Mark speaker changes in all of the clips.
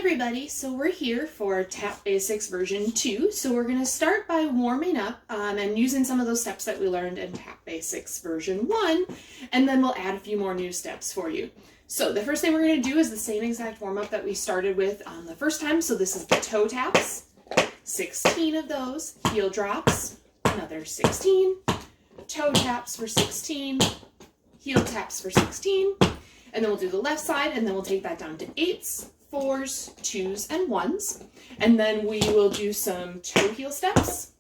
Speaker 1: everybody, so we're here for Tap Basics version 2. So we're going to start by warming up and using some of those steps that we learned in Tap Basics version 1, and then we'll add a few more new steps for you. So the first thing we're going to do is the same exact warm-up that we started with the first time. So this is the toe taps, 16 of those, heel drops, another 16, toe taps for 16, heel taps for 16, and then we'll do the left side, and then we'll take that down to 8s, 4s, 2s, and 1s. And then we will do some toe heel steps,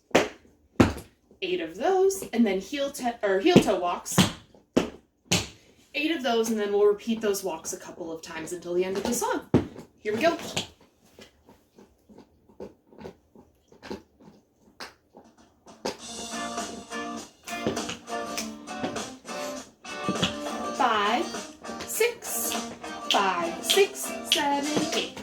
Speaker 1: 8 of those, and then heel toe walks, 8 of those, and then we'll repeat those walks a couple of times until the end of the song. Here we go. Five, six, 7, 8.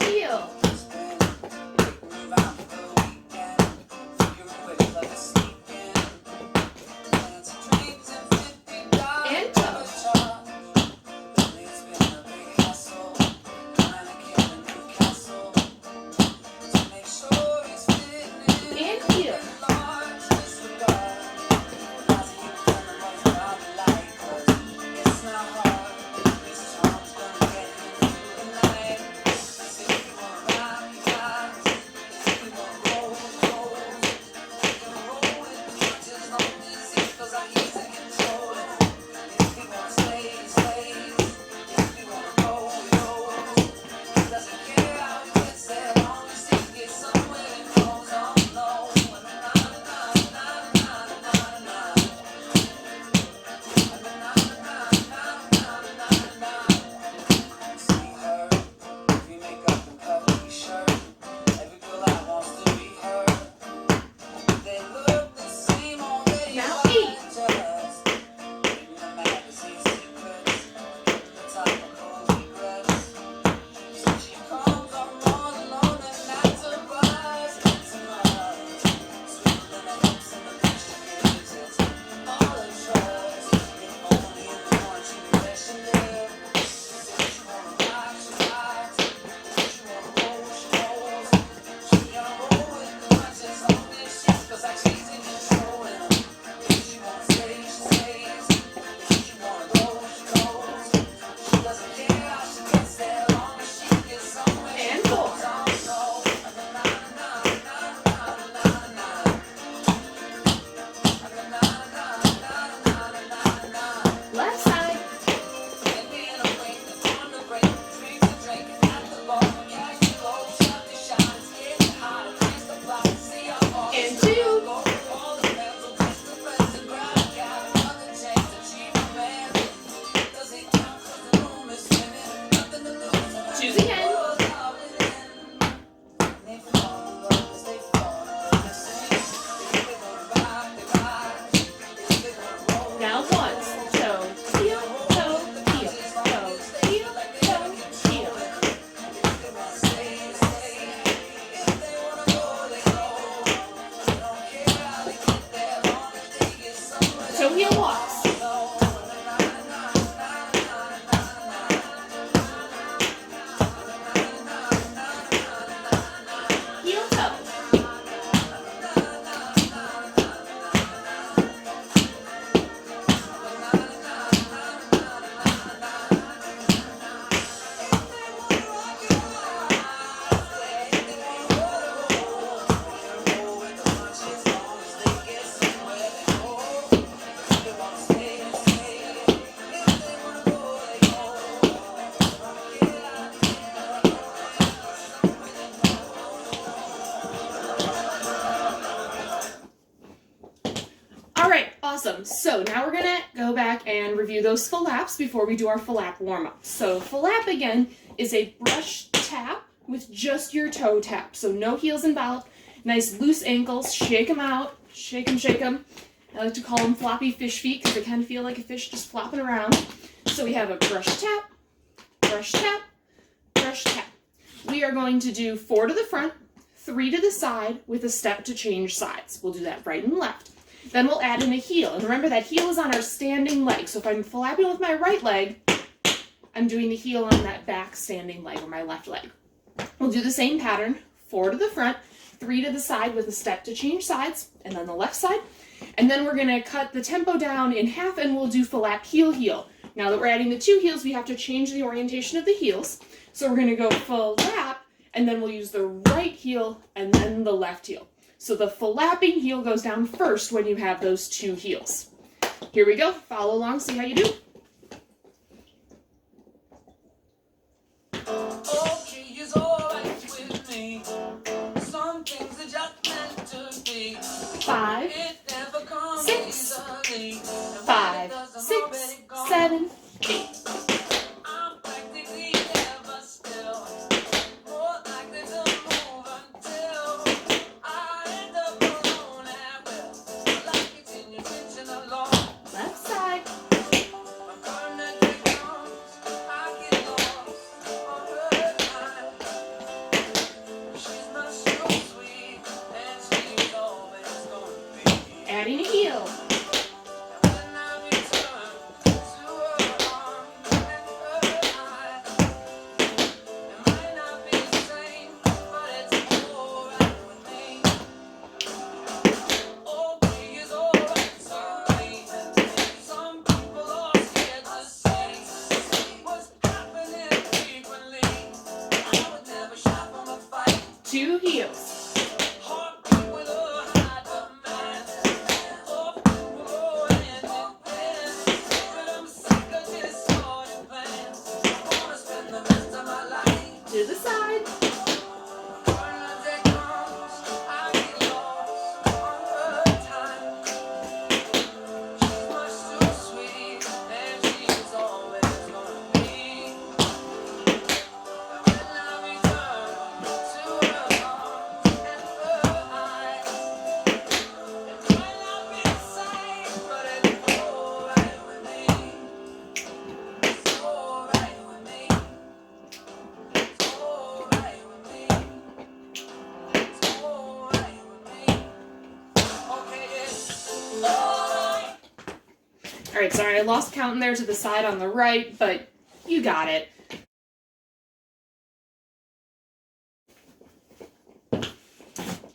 Speaker 1: Heel. And toe. And heel. Now once, toe, heel, toe, heel, toe, heel, toe, heel. Toe heel walks. Heel toe. Alright, awesome. So now we're going to go back and review those flaps before we do our flap warm-up. So flap, again, is a brush tap with just your toe tap. So no heels involved. Nice loose ankles. Shake them out. Shake them, shake them. I like to call them floppy fish feet because they kind of feel like a fish just flopping around. So we have a brush tap, brush tap, brush tap. We are going to do 4 to the front, 3 to the side with a step to change sides. We'll do that right and left. Then we'll add in a heel. And remember that heel is on our standing leg. So if I'm flapping with my right leg, I'm doing the heel on that back standing leg or my left leg. We'll do the same pattern, 4 to the front, 3 to the side with a step to change sides, and then the left side. And then we're gonna cut the tempo down in half and we'll do flap, heel, heel. Now that we're adding the 2 heels, we have to change the orientation of the heels. So we're gonna go flap, and then we'll use the right heel and then the left heel. So the flapping heel goes down first when you have those 2 heels. Here we go, follow along, see how you do.
Speaker 2: Okay, is alright with me. Some things are just meant to be.
Speaker 1: 5,
Speaker 2: It never comes
Speaker 1: 6,
Speaker 2: easily.
Speaker 1: 5, 6, 7, 8.
Speaker 2: I'm practically ever still. More likely to move until I end up alone at will. Like it's in your kitchen alone.
Speaker 1: Left side.
Speaker 2: I'm gonna take notes. I get lost on her time. She's not so sweet, and she's always gonna be.
Speaker 1: Adding a heel.
Speaker 2: And when I return to her arms and her eyes, it might not be the same, but it's alright with me. Okay is alright with me. Some people are scared to say what's happening frequently. I would never shop on a fight.
Speaker 1: 2 heels.
Speaker 2: Heartbeat with a high demand. Often grow hand in hand. But I'm sick of distorted plans. I wanna spend the rest of my life.
Speaker 1: To the side.
Speaker 2: When I take notes, I get lost on her time. She's much too sweet, and she's always gonna be. And when I return to her arms and her eyes, it might not be the same, but it's alright with me. It's alright with me. It's alright with me. It's alright with me. Okay, it's alright.
Speaker 1: All right, sorry, I lost count in there to the side on the right, but you got it.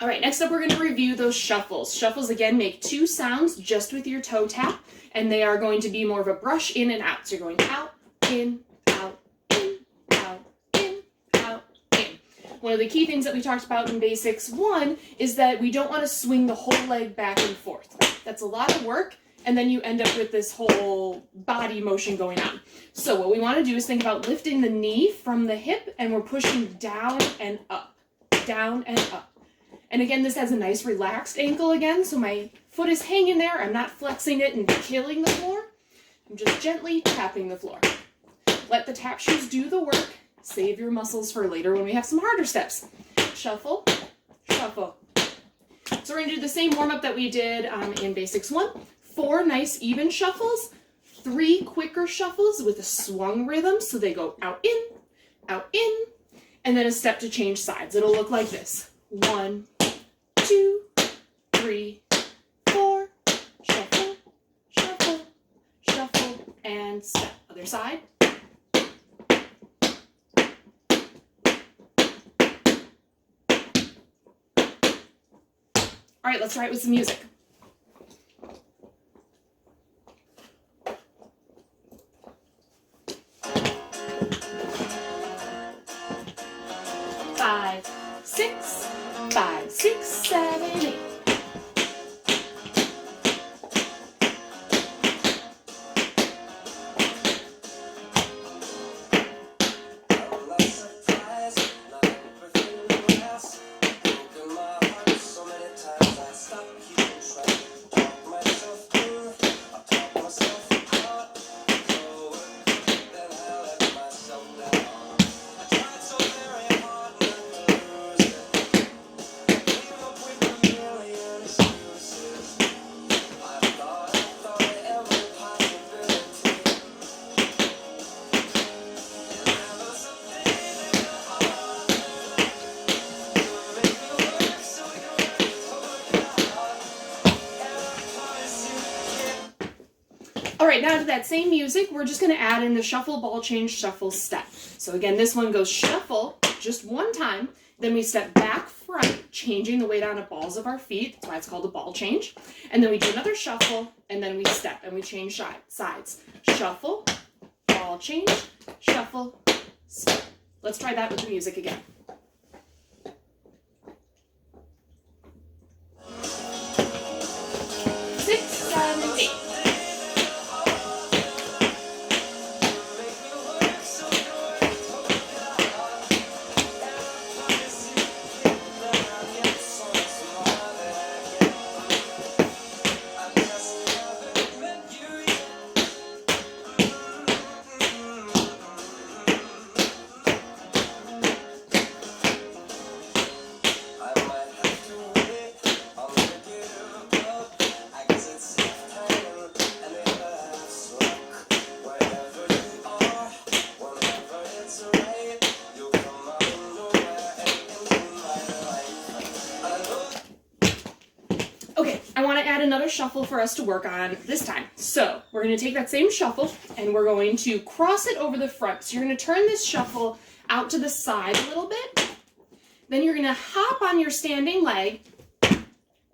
Speaker 1: All right, next up we're gonna review those shuffles. Shuffles, again, make 2 sounds just with your toe tap, and they are going to be more of a brush in and out. So you're going out, in, out, in, out, in, out, in. One of the key things that we talked about in Basics 1 is that we don't wanna swing the whole leg back and forth. That's a lot of work, and then you end up with this whole body motion going on. So what we wanna do is think about lifting the knee from the hip, and we're pushing down and up, down and up. And again, this has a nice relaxed ankle again, so my foot is hanging there. I'm not flexing it and killing the floor. I'm just gently tapping the floor. Let the tap shoes do the work. Save your muscles for later when we have some harder steps. Shuffle, shuffle. So we're gonna do the same warm-up that we did in Basics 1. 4 nice even shuffles, 3 quicker shuffles with a swung rhythm, so they go out, in, and then a step to change sides. It'll look like this. 1, 2, 3, 4, shuffle, shuffle, shuffle, and step. Other side. All right, let's try it with some music. Five, 6, 5, 6, 7, 8. All right, now to that same music, we're just going to add in the shuffle, ball change, shuffle, step. So again, this one goes shuffle just one time, then we step back front, changing the weight on the balls of our feet. That's why it's called a ball change. And then we do another shuffle, and then we step, and we change sides. Shuffle, ball change, shuffle, step. Let's try that with the music again. 6, 7, 8. Okay, I want to add another shuffle for us to work on this time. So we're going to take that same shuffle and we're going to cross it over the front. So you're going to turn this shuffle out to the side a little bit. Then you're going to hop on your standing leg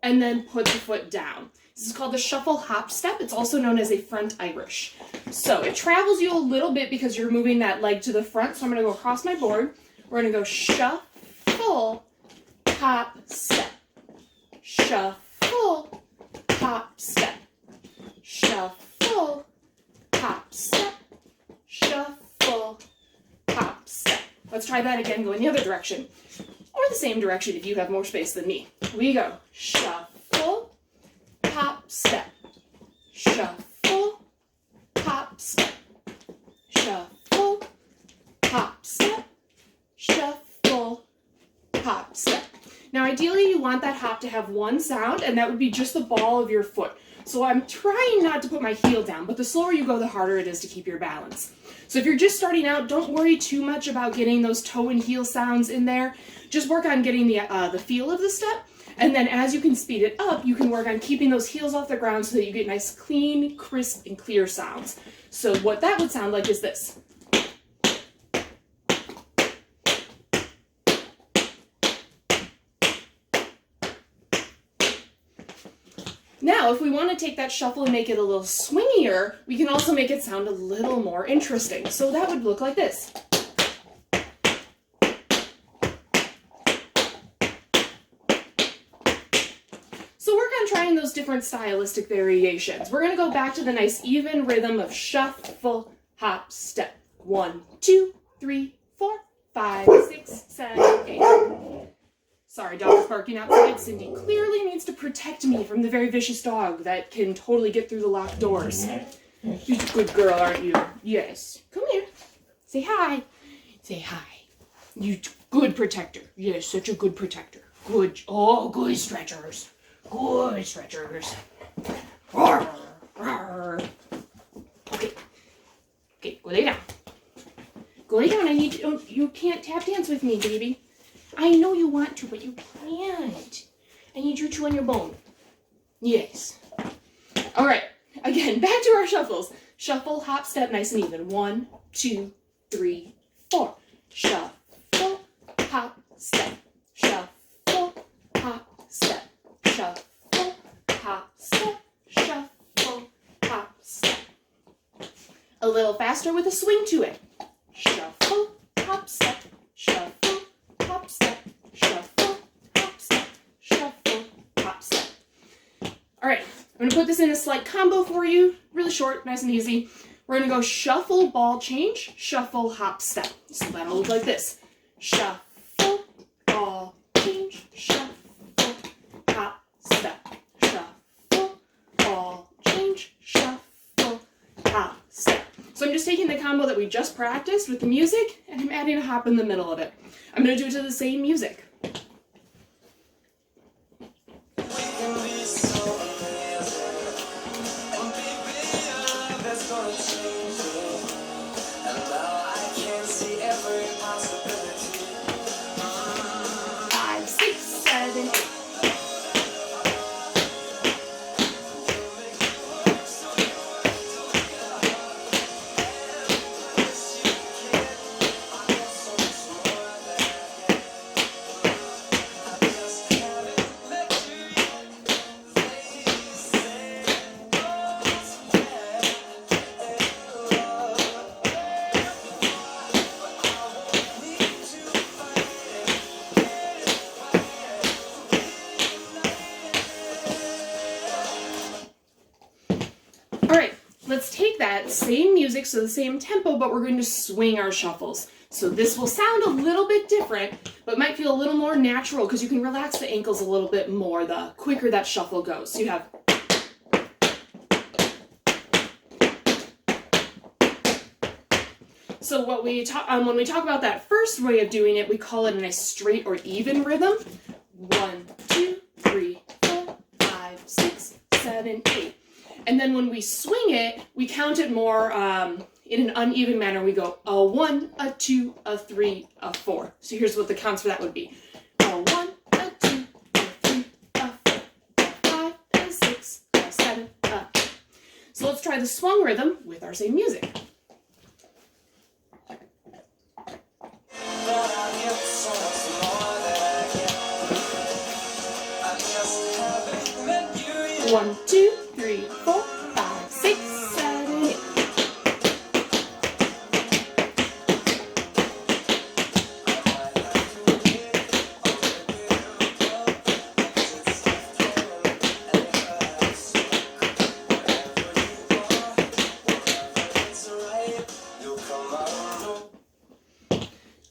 Speaker 1: and then put the foot down. This is called the shuffle hop step. It's also known as a front Irish. So it travels you a little bit because you're moving that leg to the front. So I'm going to go across my board. We're going to go shuffle, hop, step. Shuffle, hop, step. Shuffle, hop, step. Shuffle, hop, step. Let's try that again, go in the other direction. Or the same direction if you have more space than me. We go shuffle, hop, step. Shuffle, hop, step. Shuffle, hop, step. Shuffle, hop, step. Now ideally you want that hop to have one sound, and that would be just the ball of your foot. So I'm trying not to put my heel down, but the slower you go, the harder it is to keep your balance. So if you're just starting out, don't worry too much about getting those toe and heel sounds in there. Just work on getting the feel of the step, and then as you can speed it up, you can work on keeping those heels off the ground so that you get nice, clean, crisp, and clear sounds. So what that would sound like is this. Now, if we want to take that shuffle and make it a little swingier, we can also make it sound a little more interesting. So that would look like this. So work on trying those different stylistic variations. We're going to go back to the nice even rhythm of shuffle, hop, step. 1, 2, 3, 4, 5, 6, 7, 8. Sorry, dog is barking outside. Cindy clearly needs to protect me from the very vicious dog that can totally get through the locked doors. You're a good girl, aren't you? Yes. Come here. Say hi. Say hi. You good protector. Yes, such a good protector. Good. Oh, good stretchers. Good stretchers. Roar, roar. Okay. Okay, go lay down. Go lay down. I need to, you can't tap dance with me, baby. I know you want to, but you can't. I need you to chew on your bone. Yes. All right. Again, back to our shuffles. Shuffle, hop, step, nice and even. 1, 2, 3, 4. Shuffle, hop, step. Shuffle, hop, step. Shuffle, hop, step. Shuffle, hop, step. A little faster with a swing to it. Shuffle, hop, step. Shuffle, hop, step. Shuffle, hop, step. Shuffle, hop, step. All right, I'm going to put this in a slight combo for you. Really short, nice and easy. We're going to go shuffle, ball change, shuffle, hop, step. So that'll look like this. Shuffle, ball change, shuffle, hop, step. Shuffle, ball change, shuffle, hop, step. So I'm just taking the combo that we just practiced with the music, and I'm adding a hop in the middle of it. I'm going to do it to the same music. that same music, so the same tempo, but we're going to swing our shuffles. So this will sound a little bit different, but might feel a little more natural because you can relax the ankles a little bit more the quicker that shuffle goes. So you have So what we when we talk about that first way of doing it, we call it in a straight or even rhythm. 1, 2, 3, 4, 5, 6, 7, 8. And then when we swing it, we count it more in an uneven manner. We go a 1, a 2, a 3, a 4. So here's what the counts for that would be. A 1, a 2, a 3, a 4, a 5, a 6, a 7, a 8. So let's try the swung rhythm with our same music. One, 2, 3, 4, 5, 6, 7, 8.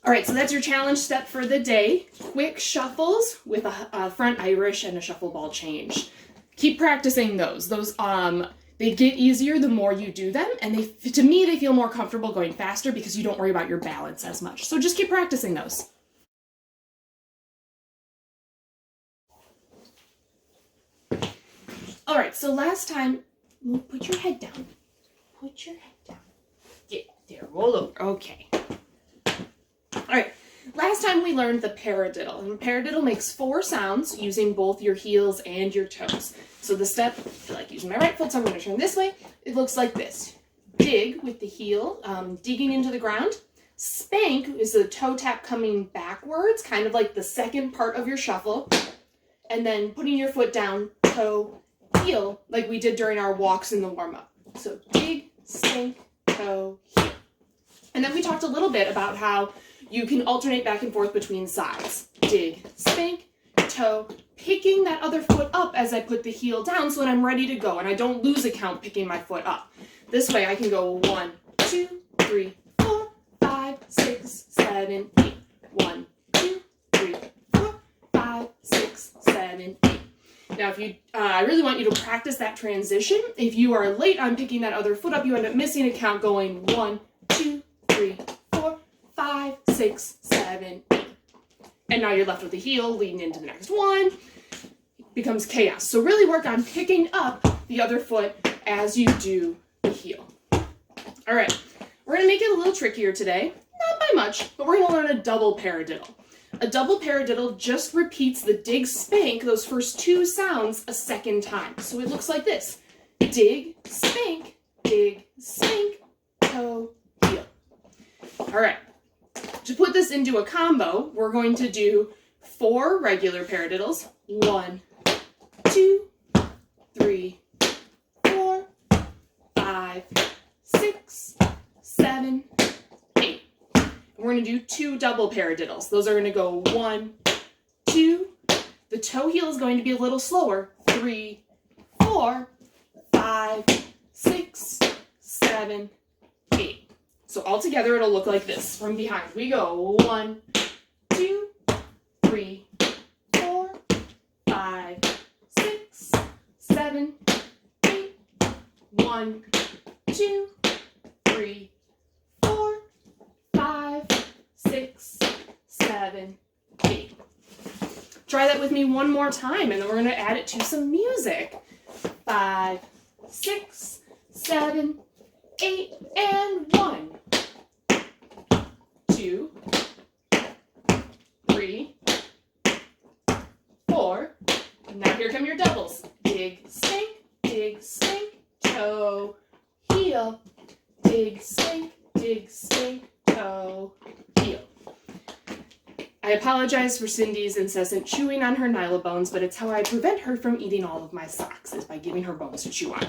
Speaker 1: All right, so that's your challenge step for the day. Quick shuffles with a front Irish and a shuffle ball change. Keep practicing those. They get easier the more you do them, and to me, they feel more comfortable going faster because you don't worry about your balance as much. So just keep practicing those. All right, so last time, put your head down. Put your head down. Yeah, there, roll over. Okay. All right, last time we learned the paradiddle, and paradiddle makes 4 sounds using both your heels and your toes. So the step, I feel like using my right foot, so I'm going to turn this way. It looks like this. Dig with the heel, digging into the ground. Spank is the toe tap coming backwards, kind of like the second part of your shuffle. And then putting your foot down, toe, heel, like we did during our walks in the warm-up. So dig, spank, toe, heel. And then we talked a little bit about how you can alternate back and forth between sides. Dig, spank, toe, picking that other foot up as I put the heel down so that I'm ready to go and I don't lose a count picking my foot up. This way I can go 1, 2, 3, 4, 5, 6, 7, 8. 1, 2, 3, 4, 5, 6, 7, 8. Now, I really want you to practice that transition. If you are late on picking that other foot up, you end up missing a count going 1, 2, 3, 4, 5, 6, 7, 8. And now you're left with the heel leading into the next one. It becomes chaos. So really work on picking up the other foot as you do the heel. All right, we're going to make it a little trickier today. Not by much, but we're going to learn a double paradiddle. A double paradiddle just repeats the dig, spank, those first 2 sounds a second time. So it looks like this. Dig, spank, toe, heel. All right. To put this into a combo, we're going to do 4 regular paradiddles. 1, 2, 3, 4, 5, 6, 7, 8. And we're going to do 2 double paradiddles. Those are going to go 1, 2. The toe heel is going to be a little slower. 3, 4, 5, 6, 7, 8. So all together, it'll look like this. From behind, we go 1, 2, 3, 4, 5, 6, 7, 8. 1, 2, 3, 4, 5, 6, 7, 8. Try that with me one more time, and then we're going to add it to some music. 5, 6, 7, 8, and 1. 2, 3, 4. And now here come your doubles. Dig, spank, toe, heel. Dig, spank, toe, heel. I apologize for Cindy's incessant chewing on her Nyla bones, but it's how I prevent her from eating all of my socks, is by giving her bones to chew on.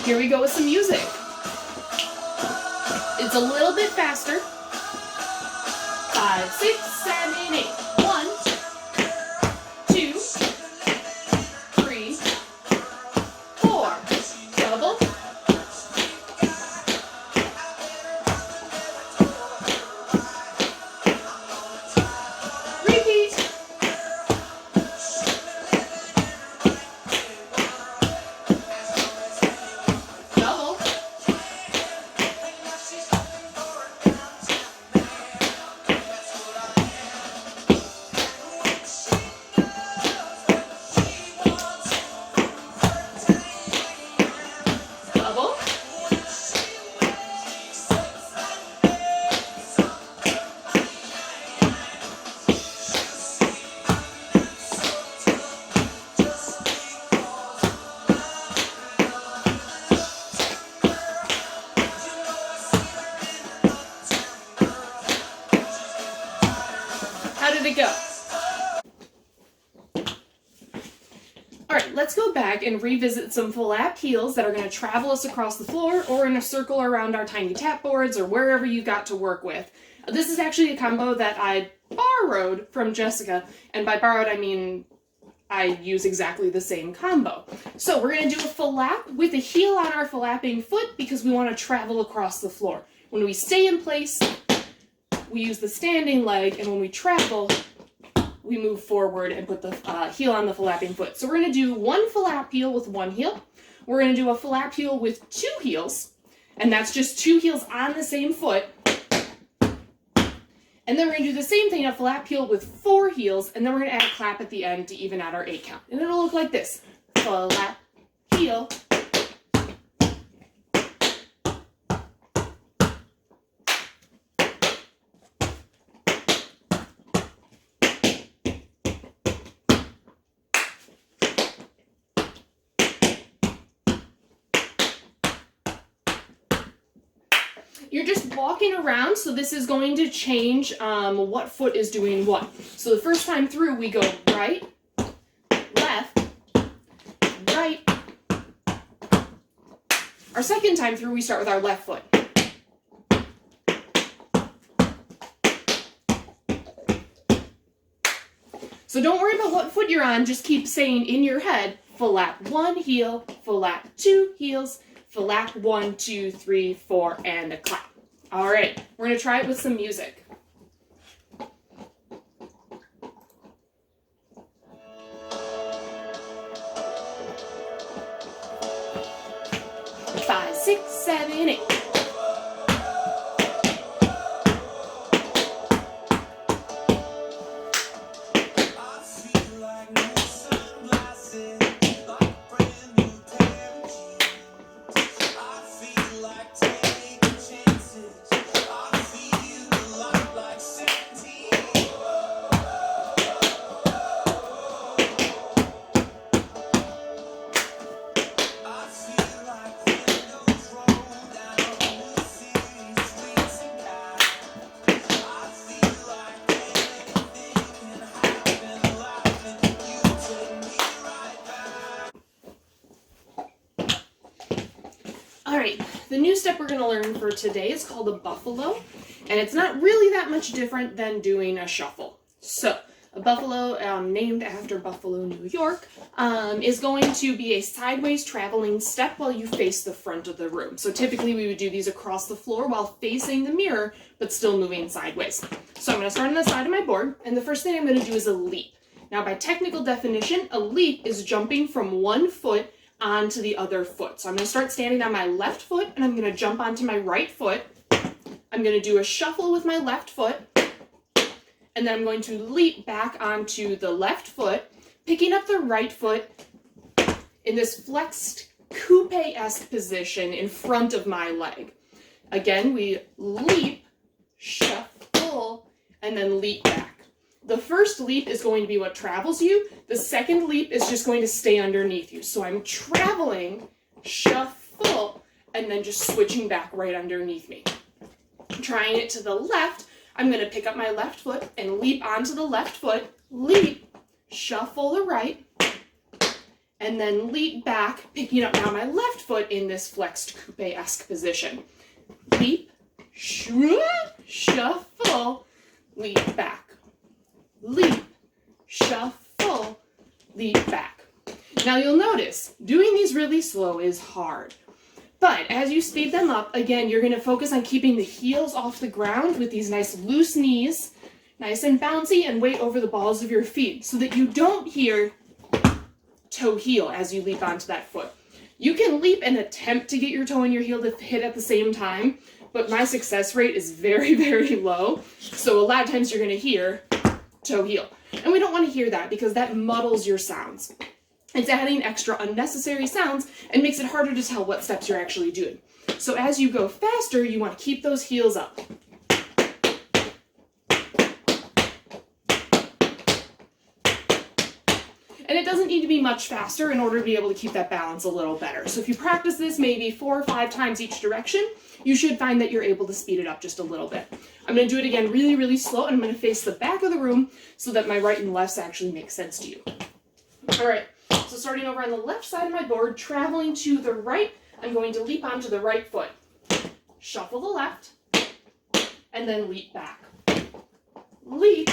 Speaker 1: Here we go with some music. It's a little bit faster. 5, 6, 7, 8. 1, 2, 3, did it go? All right, let's go back and revisit some flap heels that are going to travel us across the floor or in a circle around our tiny tap boards or wherever you got to work with. This is actually a combo that I borrowed from Jessica, and by borrowed I mean I use exactly the same combo. So we're going to do a flap with a heel on our flapping foot because we want to travel across the floor. When we stay in place, we use the standing leg, and when we travel, we move forward and put the heel on the flapping foot. So we're going to do one flap heel with one heel. We're going to do a flap heel with two heels, and that's just two heels on the same foot. And then we're going to do the same thing, a flap heel with four heels, and then we're going to add a clap at the end to even out our 8 count. And it'll look like this. Flap, heel. You're just walking around, so this is going to change what foot is doing what. So the first time through, we go right, left, right. Our second time through, we start with our left foot. So don't worry about what foot you're on, just keep saying in your head, flap one heel, flap two heels, flap 1, 2, 3, 4, and a clap. All right, we're going to try it with some music. 5, 6, 7, 8. Alright, the new step we're going to learn for today is called a buffalo, and it's not really that much different than doing a shuffle. So, a buffalo, named after Buffalo, New York, is going to be a sideways traveling step while you face the front of the room. So typically we would do these across the floor while facing the mirror, but still moving sideways. So I'm going to start on the side of my board, and the first thing I'm going to do is a leap. Now by technical definition, a leap is jumping from one foot onto the other foot. So I'm going to start standing on my left foot, and I'm going to jump onto my right foot. I'm going to do a shuffle with my left foot, and then I'm going to leap back onto the left foot, picking up the right foot in this flexed coupe-esque position in front of my leg. Again, we leap, shuffle, and then leap back. The first leap is going to be what travels you. The second leap is just going to stay underneath you. So I'm traveling, shuffle, and then just switching back right underneath me. Trying it to the left, I'm going to pick up my left foot and leap onto the left foot, leap, shuffle the right, and then leap back, picking up now my left foot in this flexed coupe-esque position. Leap, shuffle, leap back. Leap, shuffle, leap back. Now you'll notice, doing these really slow is hard. But as you speed them up, again, you're going to focus on keeping the heels off the ground with these nice loose knees, nice and bouncy, and weight over the balls of your feet so that you don't hear toe heel as you leap onto that foot. You can leap and attempt to get your toe and your heel to hit at the same time, but my success rate is very, very low. So a lot of times you're going to hear toe heel. And we don't want to hear that because that muddles your sounds. It's adding extra unnecessary sounds and makes it harder to tell what steps you're actually doing. So as you go faster, you want to keep those heels up. And it doesn't need to be much faster in order to be able to keep that balance a little better. So if you practice this maybe 4 or 5 times each direction, you should find that you're able to speed it up just a little bit. I'm going to do it again really, really slow, and I'm going to face the back of the room so that my right and lefts actually make sense to you. All right, so starting over on the left side of my board, traveling to the right, I'm going to leap onto the right foot. Shuffle the left, and then leap back. Leap,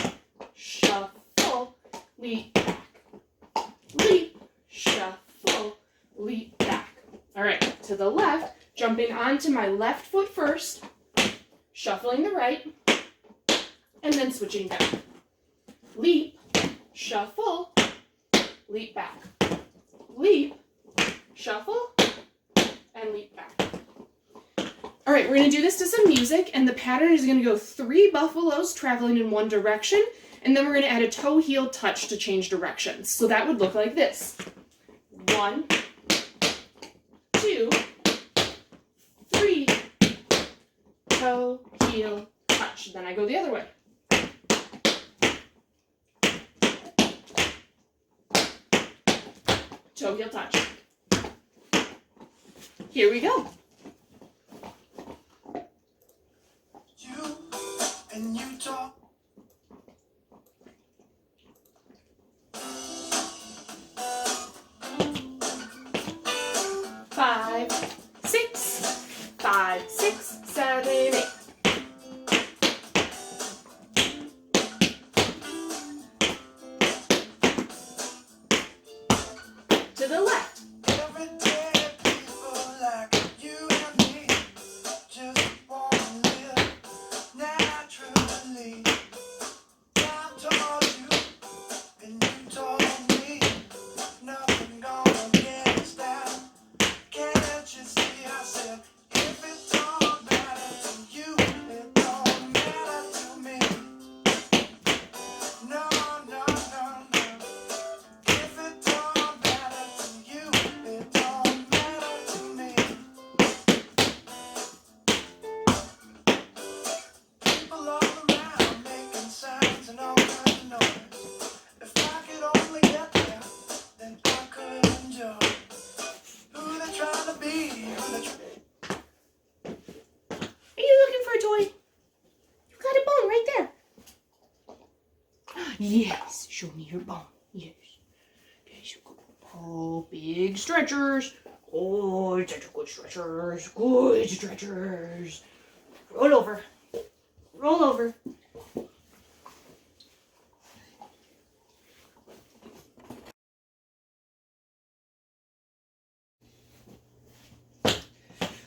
Speaker 1: shuffle, leap back. Leap, shuffle, leap back. All right, to the left, jumping onto my left foot first, shuffling the right, and then switching back. Leap, shuffle, leap back. Leap, shuffle, and leap back. All right, we're going to do this to some music, and the pattern is going to go 3 buffaloes traveling in one direction, and then we're going to add a toe-heel touch to change directions. So that would look like this. 1, 2, 3, toe, heel, touch. Then I go the other way. Toe, heel, touch. Here we go.
Speaker 2: You and you talk.
Speaker 1: 5, 6, 5, 6, 7, 8. To the left.
Speaker 2: Every day people like you and me just want to live naturally. I told you and you told me nothing gonna get us down. Can't you see? I said if it don't matter to you, it don't matter to me. No, no, no, no. If it don't matter to you, it don't matter to me. People all around making signs and all kinds of noise. If I could only get there, then I could enjoy who they're trying to be, who they're
Speaker 1: Are you looking for a toy? You got a bone right there. Yes, show me your bone. Yes. There's a good. Oh, big stretchers. Oh, such good stretchers. Good stretchers. Roll over. Roll over.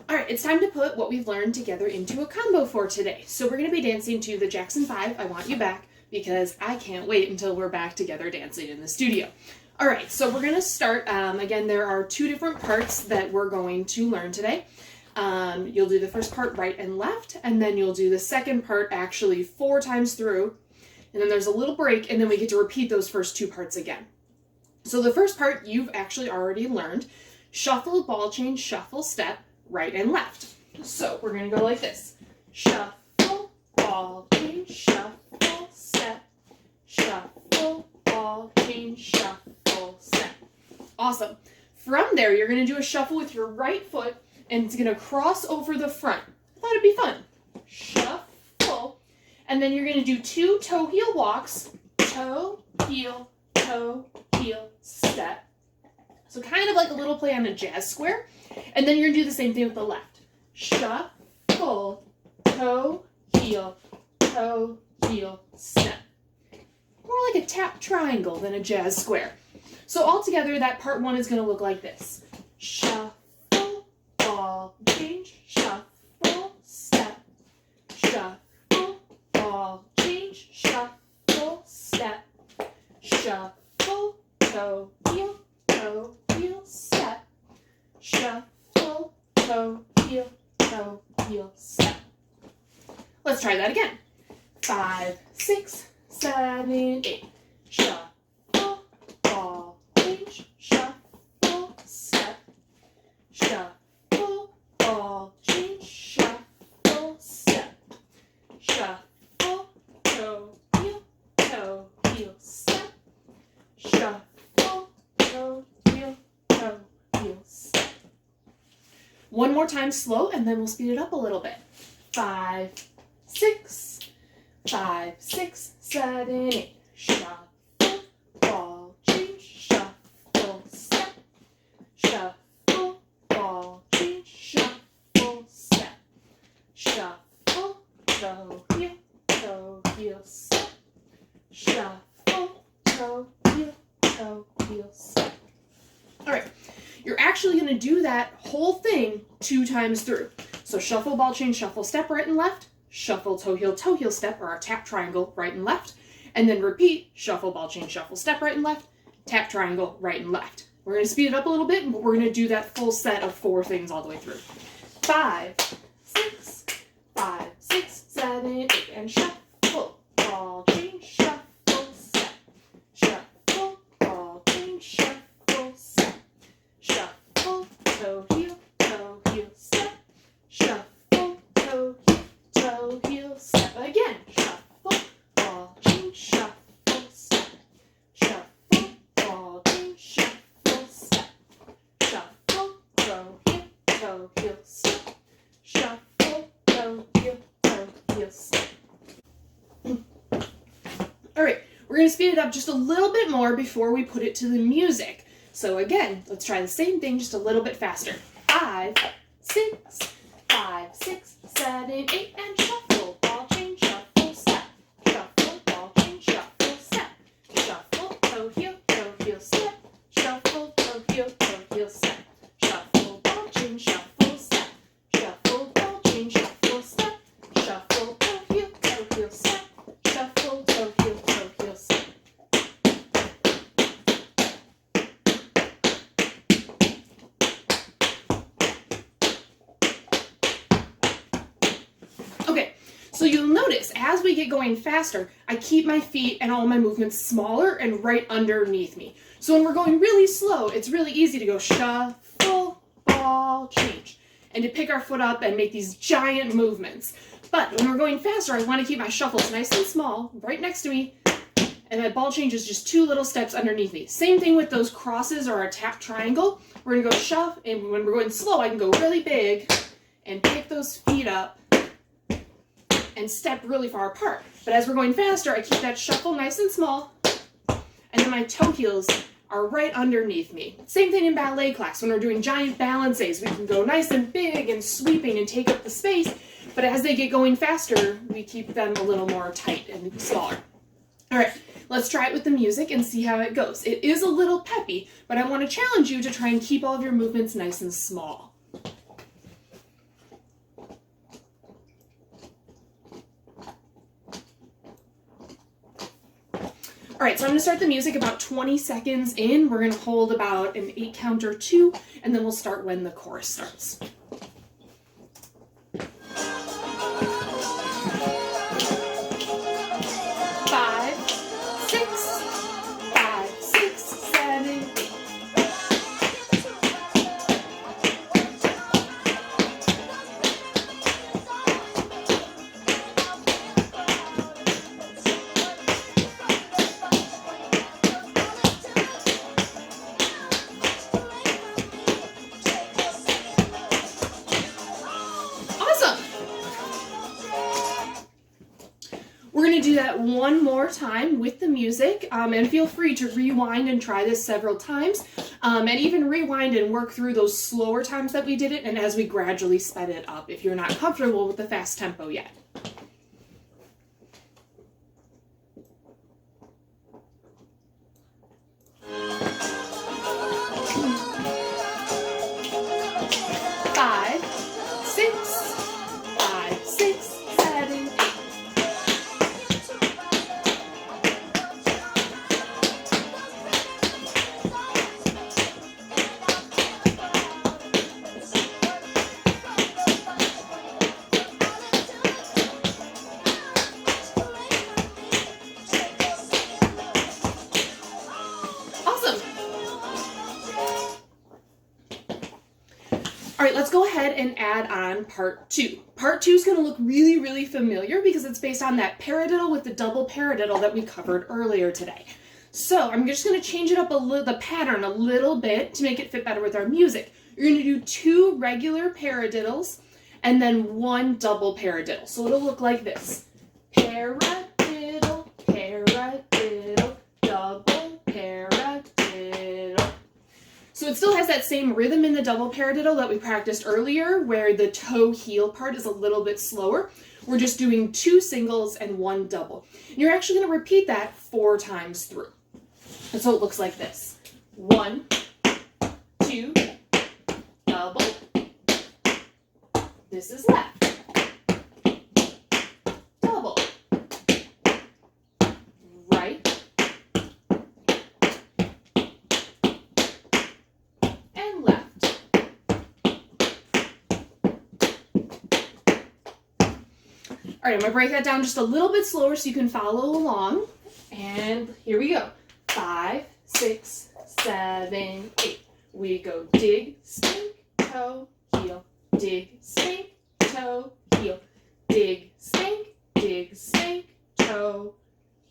Speaker 1: All right, it's time to put what we've learned together into a combo for today. So we're going to be dancing to the Jackson 5, I Want You Back, because I can't wait until we're back together dancing in the studio. All right, so we're going to start, again, there are 2 different parts that we're going to learn today. You'll do the first part right and left, and then you'll do the second part actually 4 times through, and then there's a little break, and then we get to repeat those first 2 parts again. So the first part you've actually already learned. Shuffle, ball change, shuffle, step, right and left. So we're going to go like this. Shuffle, ball change, shuffle, step, shuffle, ball change, shuffle, step. Awesome. From there, you're going to do a shuffle with your right foot, and it's going to cross over the front. I thought it'd be fun. Shuffle, and then you're going to do 2 toe heel walks. Toe, heel, step. So kind of like a little play on a jazz square. And then you're going to do the same thing with the left. Shuffle, toe, heel, step. More like a tap triangle than a jazz square. So all together, that part 1 is going to look like this. Shuffle, ball, change, shuffle, step. Shuffle, ball, change, shuffle, step. Shuffle, toe, heel, step. Shuffle, toe, heel, step. Let's try that again. 5, 6, 7, 8. Shuffle, ball, change, shuffle, step. Shuffle, ball, change, shuffle, step. Shuffle, toe, heel, step. Shuffle, toe, heel, step. One more time slow, and then we'll speed it up a little bit. 5, 6, 5, 6, 7, 8. Shuffle, ball change, shuffle, step. Shuffle, ball change, shuffle, step. Shuffle, toe, heel, step. Shuffle, toe, heel, step. All right, you're actually going to do that whole thing 2 times through. So shuffle, ball change, shuffle, step, right and left. Shuffle, toe, heel, step, or our tap triangle, right and left. And then repeat, shuffle, ball change, shuffle, step, right and left. Tap triangle, right and left. We're going to speed it up a little bit, but we're going to do that full set of 4 things all the way through. 5, 6, 5, 6, 7, 8, and shuffle, ball change, shuffle, step. Shuffle, ball change, shuffle, step. Shuffle, toe, heel, step. Shuffle, toe, heel, step. Again, shuffle, ball change, shuffle, step. Shuffle, ball change, shuffle, step. Shuffle, toe, heel, step. Shuffle, toe, heel, step. All right, we're going to speed it up just a little bit more before we put it to the music. So again, let's try the same thing just a little bit faster. 5, 6, 5, 6, 7, 8, and shuffle, ball change, shuffle, step. Shuffle, ball change, shuffle, step. Shuffle, toe, heel, step. Shuffle, toe, heel, step. Shuffle, ball change, shuffle, step. Shuffle, ball change, shuffle, step. Shuffle, toe, heel, step. Shuffle, toe, heel, step. Okay, so you'll notice as we get going faster, I keep my feet and all my movements smaller and right underneath me. So when we're going really slow, it's really easy to go shuffle, ball, change, and to pick our foot up and make these giant movements. But when we're going faster, I want to keep my shuffles nice and small, right next to me, and my ball change is just 2 little steps underneath me. Same thing with those crosses or our tap triangle. We're going to go shove, and when we're going slow, I can go really big and pick those feet up and step really far apart. But as we're going faster, I keep that shuffle nice and small, and then my toe heels are right underneath me. Same thing in ballet class. When we're doing giant balances, we can go nice and big and sweeping and take up the space, but as they get going faster, we keep them a little more tight and smaller. All right, let's try it with the music and see how it goes. It is a little peppy, but I want to challenge you to try and keep all of your movements nice and small. All right, so I'm going to start the music about 20 seconds in. We're going to hold about an 8 count or 2, and then we'll start when the chorus starts. 5, 6, 5, 6, 7, 8. We're going to do that one more time with the music, and feel free to rewind and try this several times, and even rewind and work through those slower times that we did it and as we gradually sped it up if you're not comfortable with the fast tempo yet. All right, let's go ahead and add on part 2. Part 2 is going to look really, really familiar because it's based on that paradiddle with the double paradiddle that we covered earlier today. So I'm just going to change it up the pattern a little bit to make it fit better with our music. You're going to do 2 regular paradiddles and then 1 double paradiddle. So it'll look like this. Paradiddle, paradiddle, double paradiddle. So it still has that same rhythm in the double paradiddle that we practiced earlier, where the toe heel part is a little bit slower. We're just doing 2 singles and 1 double. And you're actually going to repeat that 4 times through. And so it looks like this. 1, 2, double. This is left. Double. Right. And left. All right, I'm going to break that down just a little bit slower so you can follow along. And here we go. 5, 6, 7, 8. We go dig, spank, toe, heel. Dig, spank, toe, heel. Dig, spank, toe,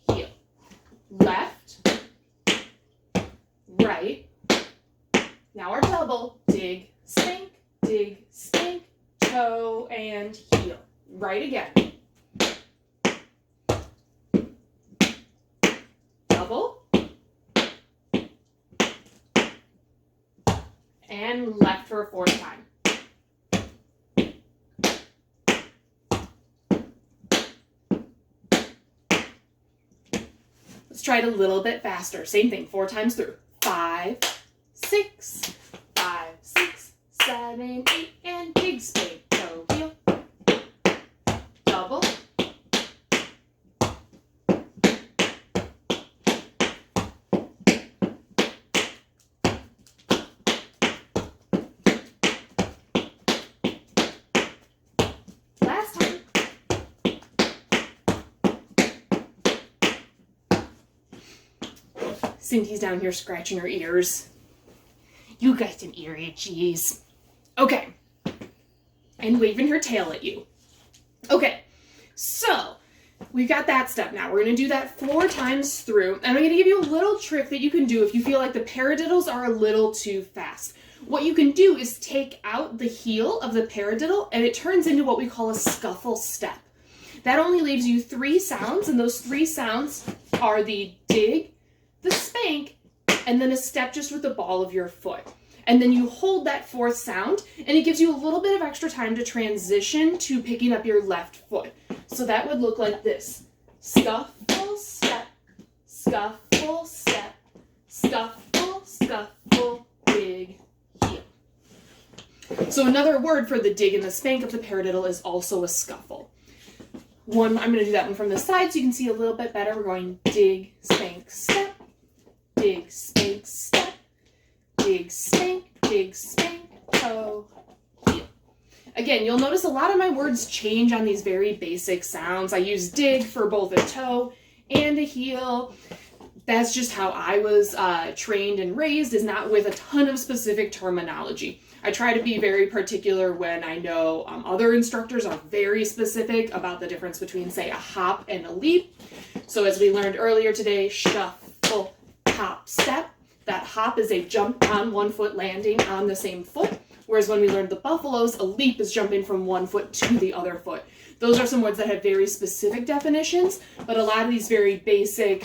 Speaker 1: heel. Left, right. Now our double. Dig, spank, toe, and heel. Right again. Double. And left for a 4th time. Let's try it a little bit faster. Same thing, 4 times through. 5, 6, 5, 6, 7, 8, and dig, spank, toe, heel. Double. Last time. Cynthia's down here scratching her ears. You got some ear itchies. Okay. And waving her tail at you. Okay. So, we've got that step now. We're going to do that 4 times through. And I'm going to give you a little trick that you can do if you feel like the paradiddles are a little too fast. What you can do is take out the heel of the paradiddle and it turns into what we call a scuffle step. That only leaves you 3 sounds, and those 3 sounds are the dig, the spank, and then a step just with the ball of your foot. And then you hold that 4th sound, and it gives you a little bit of extra time to transition to picking up your left foot. So that would look like this. Scuffle, step, scuffle, step, scuffle, scuffle, dig, heel. So another word for the dig and the spank of the paradiddle is also a scuffle. I'm going to do that one from the side so you can see a little bit better. We're going dig, spank, step, dig, spank, step, dig, spank, toe, heel. Again, you'll notice a lot of my words change on these very basic sounds. I use dig for both a toe and a heel. That's just how I was trained and raised, is not with a ton of specific terminology. I try to be very particular when I know other instructors are very specific about the difference between, say, a hop and a leap. So as we learned earlier today, shuffle, hop, step. That hop is a jump on one foot, landing on the same foot. Whereas when we learned the buffaloes, a leap is jumping from one foot to the other foot. Those are some words that have very specific definitions, but a lot of these very basic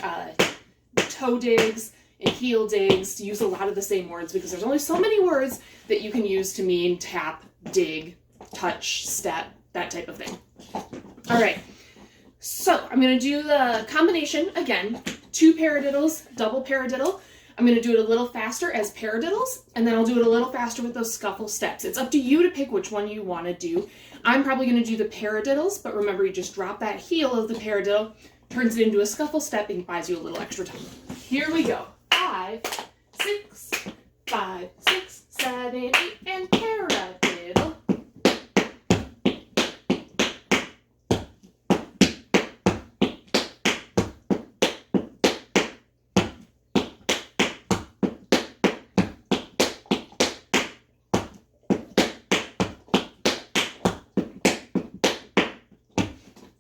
Speaker 1: toe digs and heel digs use a lot of the same words because there's only so many words that you can use to mean tap, dig, touch, step, that type of thing. All right, so I'm going to do the combination again, 2 paradiddles, double paradiddle. I'm going to do it a little faster as paradiddles, and then I'll do it a little faster with those scuffle steps. It's up to you to pick which one you want to do. I'm probably going to do the paradiddles, but remember, you just drop that heel of the paradiddle, turns it into a scuffle step, and buys you a little extra time. Here we go. 5, 6, 5, 6, 7, 8, and paradiddle.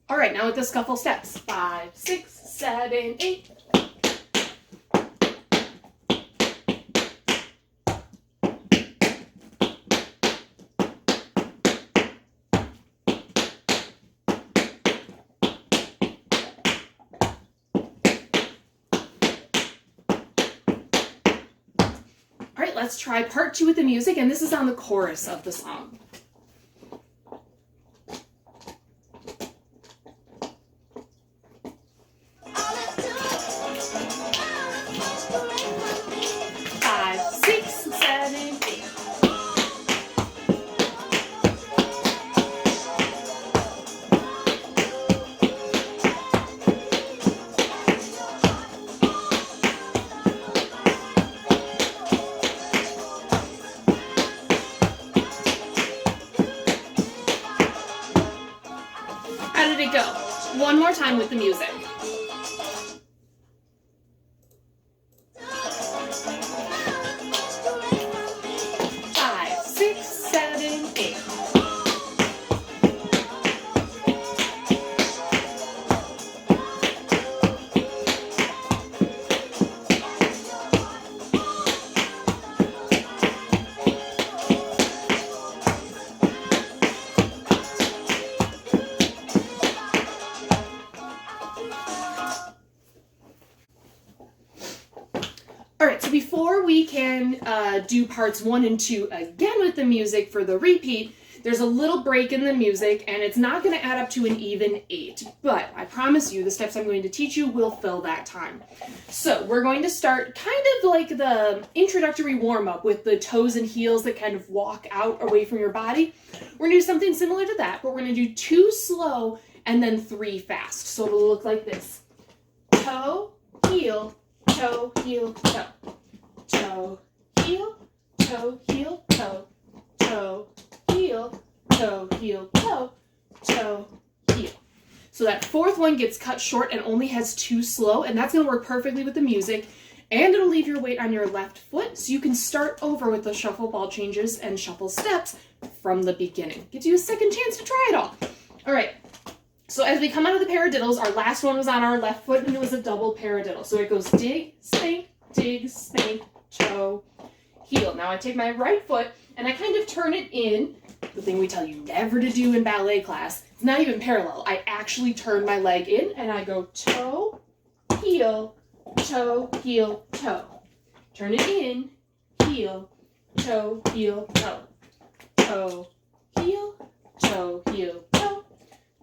Speaker 1: All right, now with the scuffle steps. 5, 6, 7, 8. let's try part 2 with the music, and this is on the chorus of the song. How did it go? One more time with the music. 5, 6, 7, 8. Alright, so before we can do parts 1 and 2 again with the music for the repeat, there's a little break in the music, and it's not going to add up to an even 8, but I promise you the steps I'm going to teach you will fill that time. So we're going to start kind of like the introductory warm-up with the toes and heels that kind of walk out away from your body. We're going to do something similar to that, but we're going to do 2 slow and then 3 fast. So it'll look like this. Toe, heel, toe, heel, toe. Toe, heel, toe, heel, toe. Toe, heel, toe, heel, toe. Toe, heel. So that 4th one gets cut short and only has 2 slow, and that's going to work perfectly with the music. And it'll leave your weight on your left foot, so you can start over with the shuffle ball changes and shuffle steps from the beginning. Gives you a second chance to try it all. All right. So as we come out of the paradiddles, our last one was on our left foot, and it was a double paradiddle. So it goes dig, spank, toe, heel. Now I take my right foot, and I kind of turn it in, the thing we tell you never to do in ballet class. It's not even parallel. I actually turn my leg in, and I go toe, heel, toe, heel, toe. Turn it in, heel, toe, heel, toe. Toe, heel, toe, heel, toe.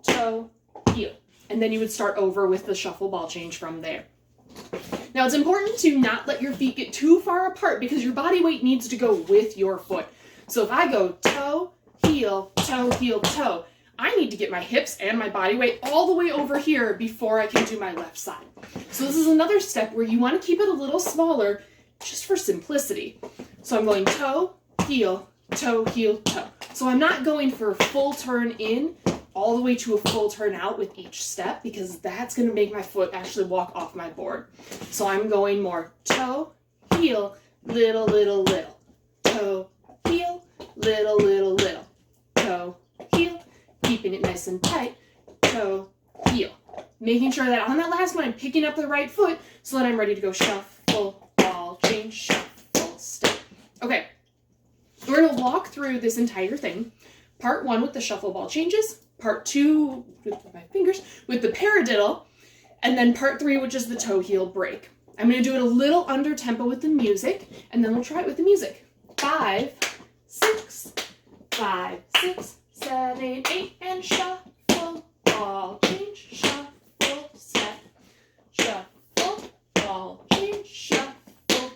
Speaker 1: Toe, heel. And then you would start over with the shuffle ball change from there. Now it's important to not let your feet get too far apart because your body weight needs to go with your foot. So if I go toe, heel, toe, I need to get my hips and my body weight all the way over here before I can do my left side. So this is another step where you want to keep it a little smaller just for simplicity. So I'm going toe, heel, toe. So I'm not going for a full turn in all the way to a full turn out with each step because that's going to make my foot actually walk off my board. So I'm going more toe, heel, little. Toe, heel, little. Toe, heel, keeping it nice and tight. Toe, heel. Making sure that on that last one I'm picking up the right foot so that I'm ready to go shuffle, ball, change, shuffle, step. Okay, we're going to walk through this entire thing. Part 1 with the shuffle ball changes. Part 2 with my fingers with the paradiddle, and then part 3, which is the toe heel break. I'm going to do it a little under tempo with the music, and then we'll try it with the music. 5, 6, 7, 8, and shuffle, ball, change, shuffle, step, shuffle, ball, change, shuffle,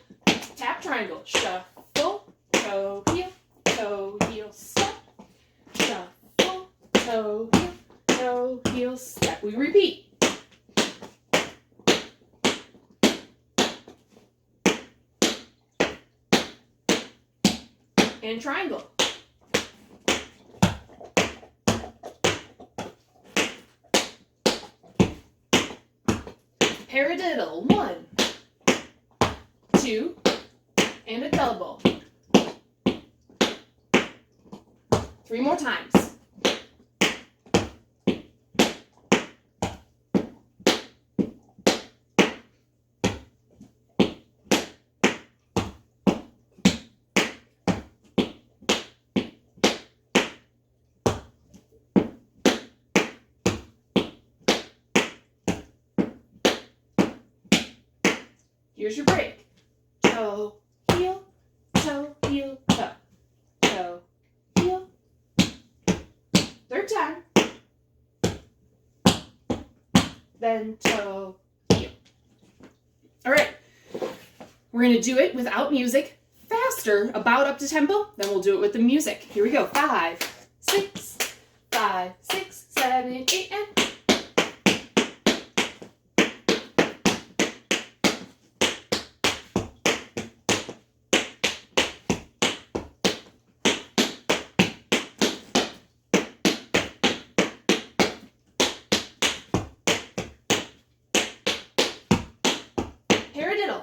Speaker 1: tap triangle, shuffle, toe heel, step, shuffle, toe heel, step. We repeat. And triangle. Paradiddle. 1, 2, and a double. 3 more times. Here's your break. Toe, heel, toe, then toe, heel. All right, we're gonna do it without music, faster, about up to tempo, then we'll do it with the music. Here we go, 5, 6, 5, 6, 7, 8, and paradiddle.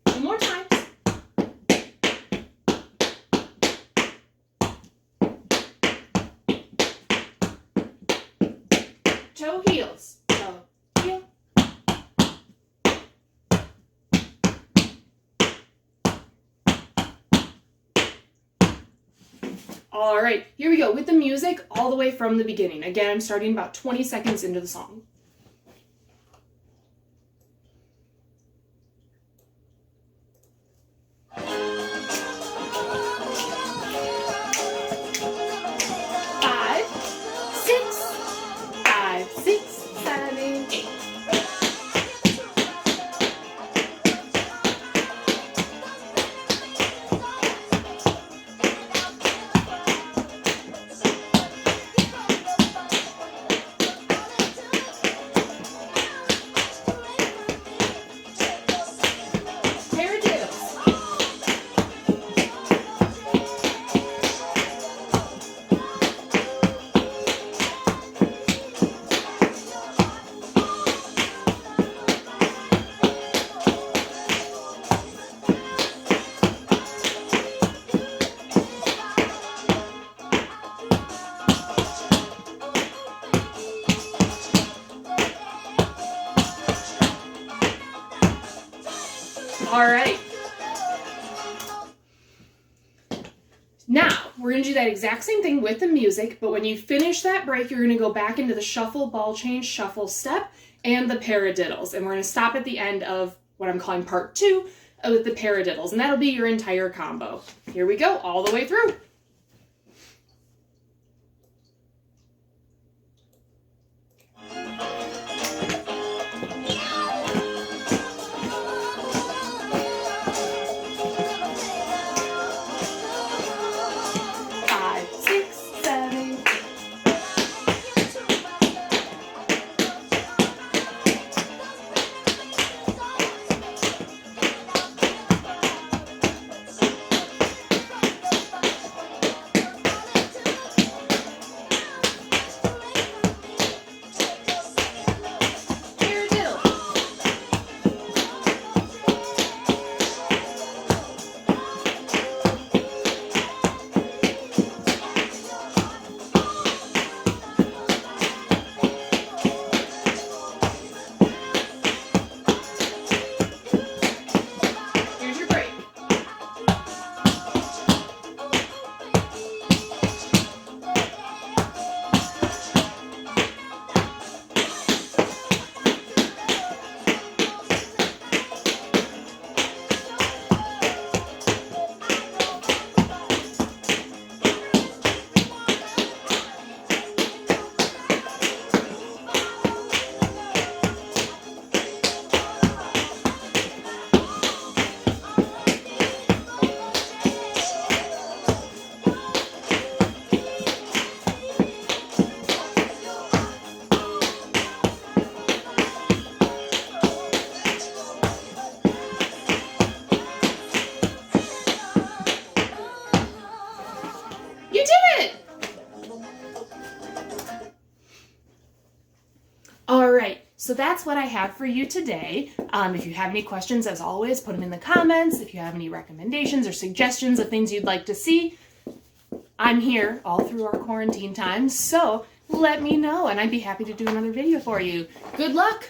Speaker 1: Two more times. Toe heels. Toe heel. All right, here we go with the music all the way from the beginning. Again, I'm starting about 20 seconds into the song. Five, six, 7, 8. Paradiddles. All right. Now, we're going to do that exact same thing with the music, but when you finish that break, you're going to go back into the shuffle, ball change, shuffle, step, and the paradiddles. And we're going to stop at the end of what I'm calling part 2 with the paradiddles, and that'll be your entire combo. Here we go, all the way through. All right, so that's what I have for you today. If you have any questions, as always, put them in the comments. If you have any recommendations or suggestions of things you'd like to see, I'm here all through our quarantine time, so let me know, and I'd be happy to do another video for you. Good luck!